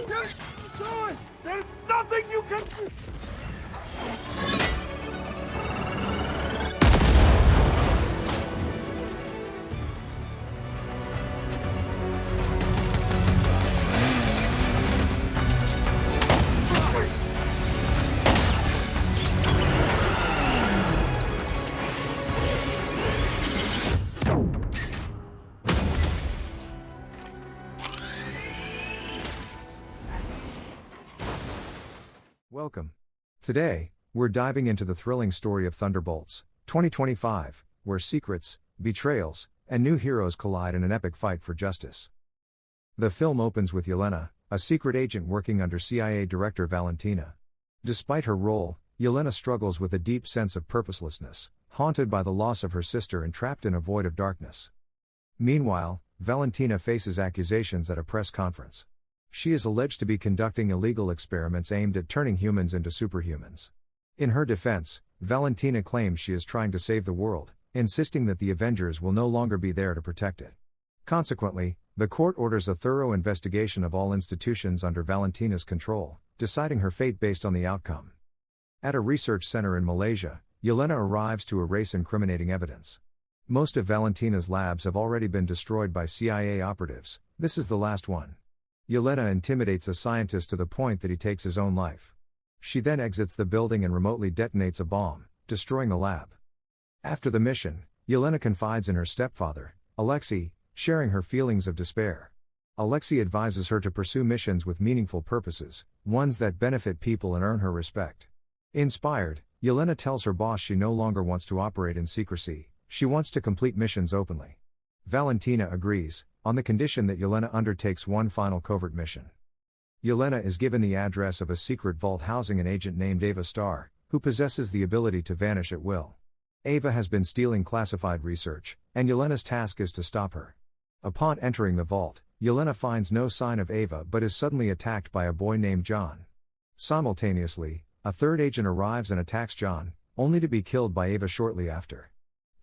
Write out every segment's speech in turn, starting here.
There's nothing you can... Welcome. Today, we're diving into the thrilling story of Thunderbolts, 2025, where secrets, betrayals, and new heroes collide in an epic fight for justice. The film opens with Yelena, a secret agent working under CIA Director Valentina. Despite her role, Yelena struggles with a deep sense of purposelessness, haunted by the loss of her sister and trapped in a void of darkness. Meanwhile, Valentina faces accusations at a press conference. She is alleged to be conducting illegal experiments aimed at turning humans into superhumans. In her defense, Valentina claims she is trying to save the world, insisting that the Avengers will no longer be there to protect it. Consequently, the court orders a thorough investigation of all institutions under Valentina's control, deciding her fate based on the outcome. At a research center in Malaysia, Yelena arrives to erase incriminating evidence. Most of Valentina's labs have already been destroyed by CIA operatives. This is the last one. Yelena intimidates a scientist to the point that he takes his own life. She then exits the building and remotely detonates a bomb, destroying the lab. After the mission, Yelena confides in her stepfather, Alexei, sharing her feelings of despair. Alexei advises her to pursue missions with meaningful purposes, ones that benefit people and earn her respect. Inspired, Yelena tells her boss she no longer wants to operate in secrecy, she wants to complete missions openly. Valentina agrees, on the condition that Yelena undertakes one final covert mission. Yelena is given the address of a secret vault housing an agent named Ava Starr, who possesses the ability to vanish at will. Ava has been stealing classified research, and Yelena's task is to stop her. Upon entering the vault, Yelena finds no sign of Ava but is suddenly attacked by a boy named John. Simultaneously, a third agent arrives and attacks John, only to be killed by Ava shortly after.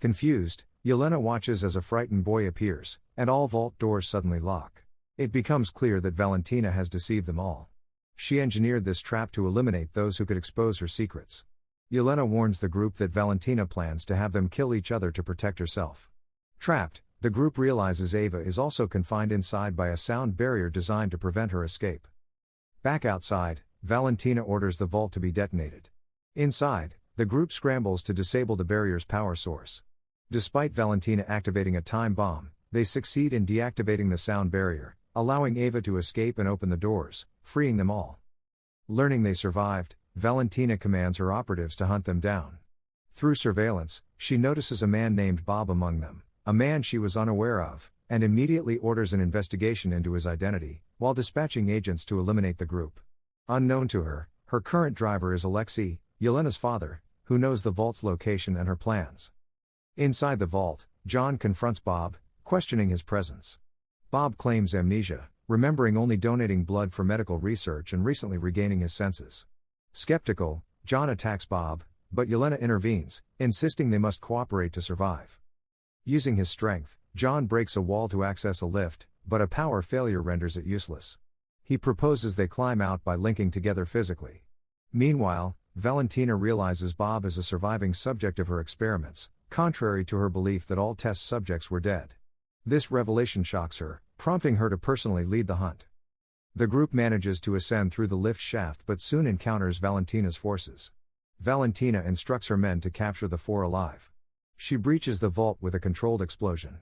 Confused, Yelena watches as a frightened boy appears, and all vault doors suddenly lock. It becomes clear that Valentina has deceived them all. She engineered this trap to eliminate those who could expose her secrets. Yelena warns the group that Valentina plans to have them kill each other to protect herself. Trapped, the group realizes Ava is also confined inside by a sound barrier designed to prevent her escape. Back outside, Valentina orders the vault to be detonated. Inside, the group scrambles to disable the barrier's power source. Despite Valentina activating a time bomb, they succeed in deactivating the sound barrier, allowing Ava to escape and open the doors, freeing them all. Learning they survived, Valentina commands her operatives to hunt them down. Through surveillance, she notices a man named Bob among them, a man she was unaware of, and immediately orders an investigation into his identity, while dispatching agents to eliminate the group. Unknown to her, her current driver is Alexei, Yelena's father, who knows the vault's location and her plans. Inside the vault, John confronts Bob, questioning his presence. Bob claims amnesia, remembering only donating blood for medical research and recently regaining his senses. Skeptical, John attacks Bob, but Yelena intervenes, insisting they must cooperate to survive. Using his strength, John breaks a wall to access a lift, but a power failure renders it useless. He proposes they climb out by linking together physically. Meanwhile, Valentina realizes Bob is a surviving subject of her experiments, contrary to her belief that all test subjects were dead. This revelation shocks her, prompting her to personally lead the hunt. The group manages to ascend through the lift shaft but soon encounters Valentina's forces. Valentina instructs her men to capture the four alive. She breaches the vault with a controlled explosion.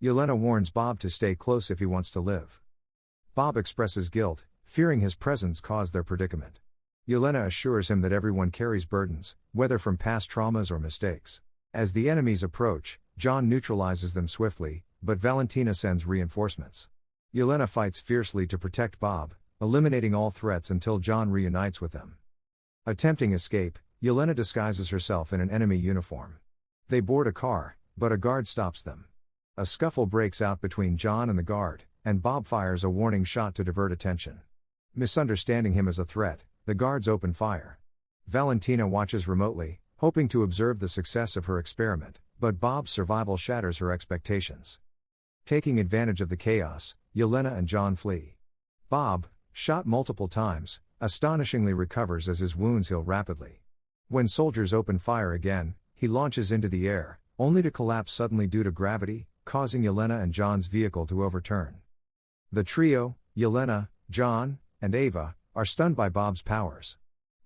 Yelena warns Bob to stay close if he wants to live. Bob expresses guilt, fearing his presence caused their predicament. Yelena assures him that everyone carries burdens, whether from past traumas or mistakes. As the enemies approach, John neutralizes them swiftly, but Valentina sends reinforcements. Yelena fights fiercely to protect Bob, eliminating all threats until John reunites with them. Attempting escape, Yelena disguises herself in an enemy uniform. They board a car, but a guard stops them. A scuffle breaks out between John and the guard, and Bob fires a warning shot to divert attention. Misunderstanding him as a threat, the guards open fire. Valentina watches remotely, hoping to observe the success of her experiment, but Bob's survival shatters her expectations. Taking advantage of the chaos, Yelena and John flee. Bob, shot multiple times, astonishingly recovers as his wounds heal rapidly. When soldiers open fire again, he launches into the air, only to collapse suddenly due to gravity, causing Yelena and John's vehicle to overturn. The trio, Yelena, John, and Ava, are stunned by Bob's powers.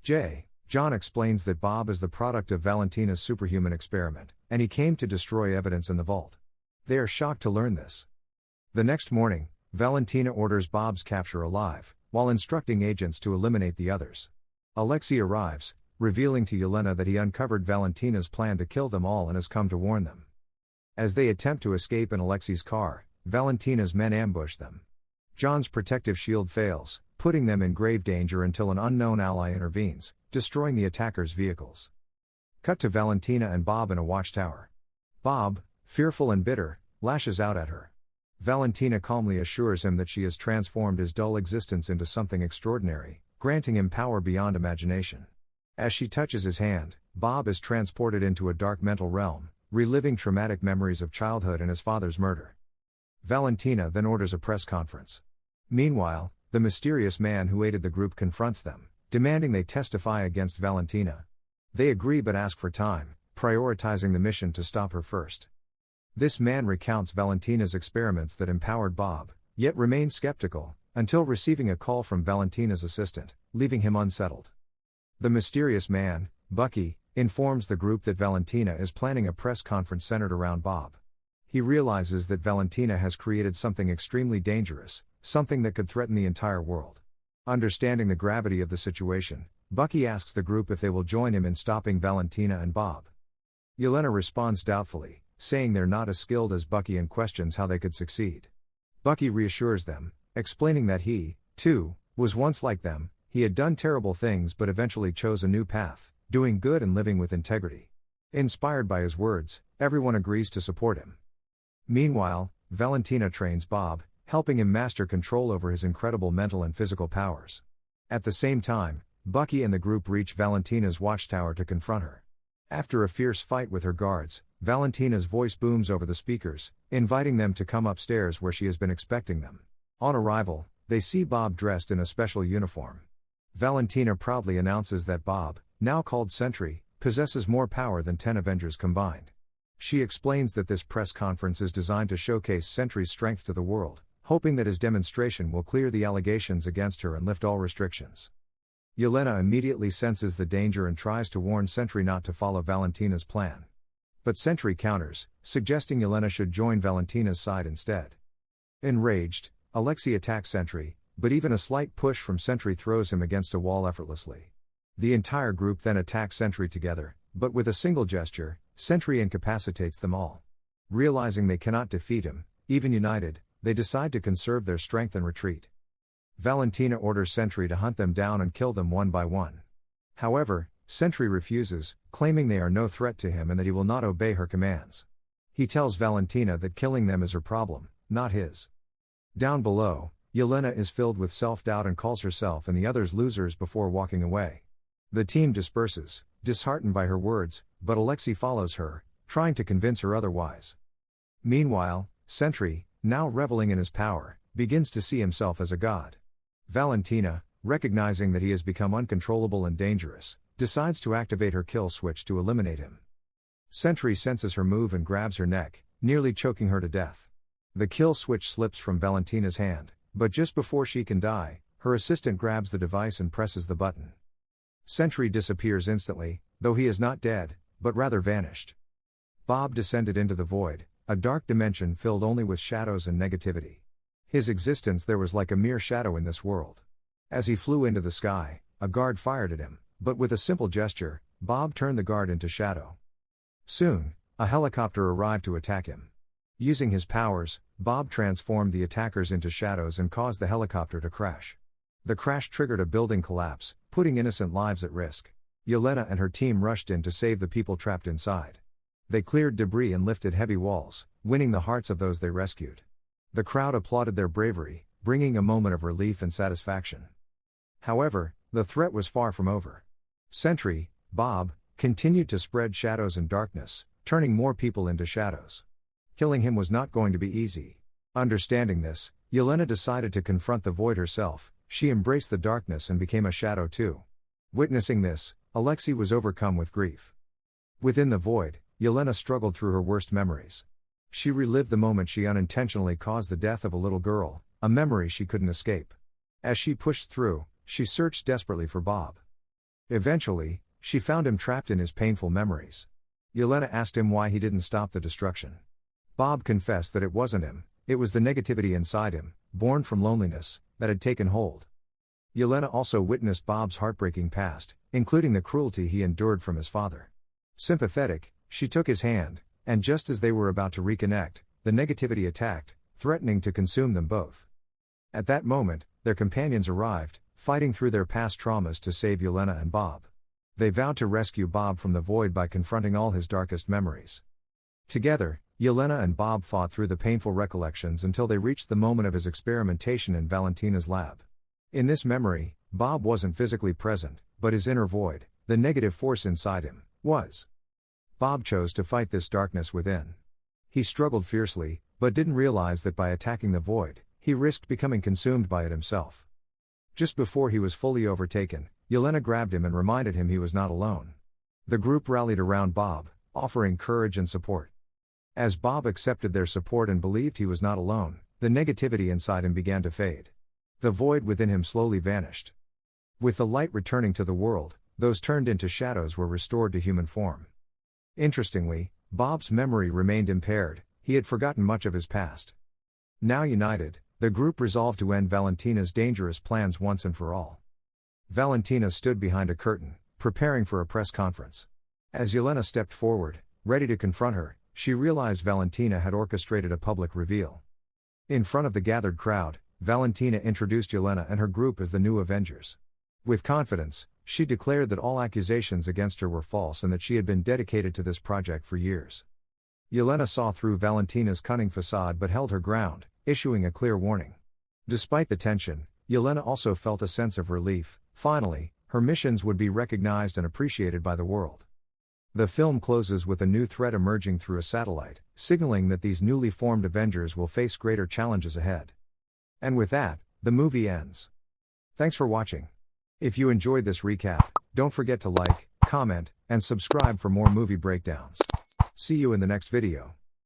John explains that Bob is the product of Valentina's superhuman experiment, and he came to destroy evidence in the vault. They are shocked to learn this. The next morning, Valentina orders Bob's capture alive, while instructing agents to eliminate the others. Alexei arrives, revealing to Yelena that he uncovered Valentina's plan to kill them all and has come to warn them. As they attempt to escape in Alexei's car, Valentina's men ambush them. John's protective shield fails, putting them in grave danger until an unknown ally intervenes, destroying the attackers' vehicles. Cut to Valentina and Bob in a watchtower. Bob, fearful and bitter, lashes out at her. Valentina calmly assures him that she has transformed his dull existence into something extraordinary, granting him power beyond imagination. As she touches his hand, Bob is transported into a dark mental realm, reliving traumatic memories of childhood and his father's murder. Valentina then orders a press conference. Meanwhile, the mysterious man who aided the group confronts them, demanding they testify against Valentina. They agree but ask for time, prioritizing the mission to stop her first. This man recounts Valentina's experiments that empowered Bob, yet remains skeptical, until receiving a call from Valentina's assistant, leaving him unsettled. The mysterious man, Bucky, informs the group that Valentina is planning a press conference centered around Bob. He realizes that Valentina has created something extremely dangerous, something that could threaten the entire world. Understanding the gravity of the situation, Bucky asks the group if they will join him in stopping Valentina and Bob. Yelena responds doubtfully, saying they're not as skilled as Bucky and questions how they could succeed. Bucky reassures them, explaining that he, too, was once like them. He had done terrible things but eventually chose a new path, doing good and living with integrity. Inspired by his words, everyone agrees to support him. Meanwhile, Valentina trains Bob, helping him master control over his incredible mental and physical powers. At the same time, Bucky and the group reach Valentina's watchtower to confront her. After a fierce fight with her guards, Valentina's voice booms over the speakers, inviting them to come upstairs where she has been expecting them. On arrival, they see Bob dressed in a special uniform. Valentina proudly announces that Bob, now called Sentry, possesses more power than 10 Avengers combined. She explains that this press conference is designed to showcase Sentry's strength to the world, hoping that his demonstration will clear the allegations against her and lift all restrictions. Yelena immediately senses the danger and tries to warn Sentry not to follow Valentina's plan. But Sentry counters, suggesting Yelena should join Valentina's side instead. Enraged, Alexei attacks Sentry, but even a slight push from Sentry throws him against a wall effortlessly. The entire group then attacks Sentry together, but with a single gesture, Sentry incapacitates them all. Realizing they cannot defeat him, even united, they decide to conserve their strength and retreat. Valentina orders Sentry to hunt them down and kill them one by one. However, Sentry refuses, claiming they are no threat to him and that he will not obey her commands. He tells Valentina that killing them is her problem, not his. Down below, Yelena is filled with self-doubt and calls herself and the others losers before walking away. The team disperses, disheartened by her words, but Alexei follows her, trying to convince her otherwise. Meanwhile, Sentry, now reveling in his power, begins to see himself as a god. Valentina, recognizing that he has become uncontrollable and dangerous, decides to activate her kill switch to eliminate him. Sentry senses her move and grabs her neck, nearly choking her to death. The kill switch slips from Valentina's hand, but just before she can die, her assistant grabs the device and presses the button. Sentry disappears instantly, though he is not dead, but rather vanished. Bob descended into the void, a dark dimension filled only with shadows and negativity. His existence there was like a mere shadow in this world. As he flew into the sky, a guard fired at him, but with a simple gesture, Bob turned the guard into shadow. Soon, a helicopter arrived to attack him. Using his powers, Bob transformed the attackers into shadows and caused the helicopter to crash. The crash triggered a building collapse, putting innocent lives at risk. Yelena and her team rushed in to save the people trapped inside. They cleared debris and lifted heavy walls, winning the hearts of those they rescued. The crowd applauded their bravery, bringing a moment of relief and satisfaction. However, the threat was far from over. Sentry, Bob, continued to spread shadows and darkness, turning more people into shadows. Killing him was not going to be easy. Understanding this, Yelena decided to confront the void herself, she embraced the darkness and became a shadow too. Witnessing this, Alexei was overcome with grief. Within the void, Yelena struggled through her worst memories. She relived the moment she unintentionally caused the death of a little girl, a memory she couldn't escape. As she pushed through, she searched desperately for Bob. Eventually, she found him trapped in his painful memories. Yelena asked him why he didn't stop the destruction. Bob confessed that it wasn't him, it was the negativity inside him, born from loneliness, that had taken hold. Yelena also witnessed Bob's heartbreaking past, including the cruelty he endured from his father. Sympathetic, she took his hand, and just as they were about to reconnect, the negativity attacked, threatening to consume them both. At that moment, their companions arrived, fighting through their past traumas to save Yelena and Bob. They vowed to rescue Bob from the void by confronting all his darkest memories. Together, Yelena and Bob fought through the painful recollections until they reached the moment of his experimentation in Valentina's lab. In this memory, Bob wasn't physically present, but his inner void, the negative force inside him, was. Bob chose to fight this darkness within. He struggled fiercely, but didn't realize that by attacking the void, he risked becoming consumed by it himself. Just before he was fully overtaken, Yelena grabbed him and reminded him he was not alone. The group rallied around Bob, offering courage and support. As Bob accepted their support and believed he was not alone, the negativity inside him began to fade. The void within him slowly vanished. With the light returning to the world, those turned into shadows were restored to human form. Interestingly, Bob's memory remained impaired, he had forgotten much of his past. Now united, the group resolved to end Valentina's dangerous plans once and for all. Valentina stood behind a curtain, preparing for a press conference. As Yelena stepped forward, ready to confront her, she realized Valentina had orchestrated a public reveal. In front of the gathered crowd, Valentina introduced Yelena and her group as the new Avengers. With confidence, she declared that all accusations against her were false and that she had been dedicated to this project for years. Yelena saw through Valentina's cunning facade but held her ground, issuing a clear warning. Despite the tension, Yelena also felt a sense of relief. Finally, her missions would be recognized and appreciated by the world. The film closes with a new threat emerging through a satellite, signaling that these newly formed Avengers will face greater challenges ahead. And with that, the movie ends. Thanks for watching. If you enjoyed this recap, don't forget to like, comment, and subscribe for more movie breakdowns. See you in the next video.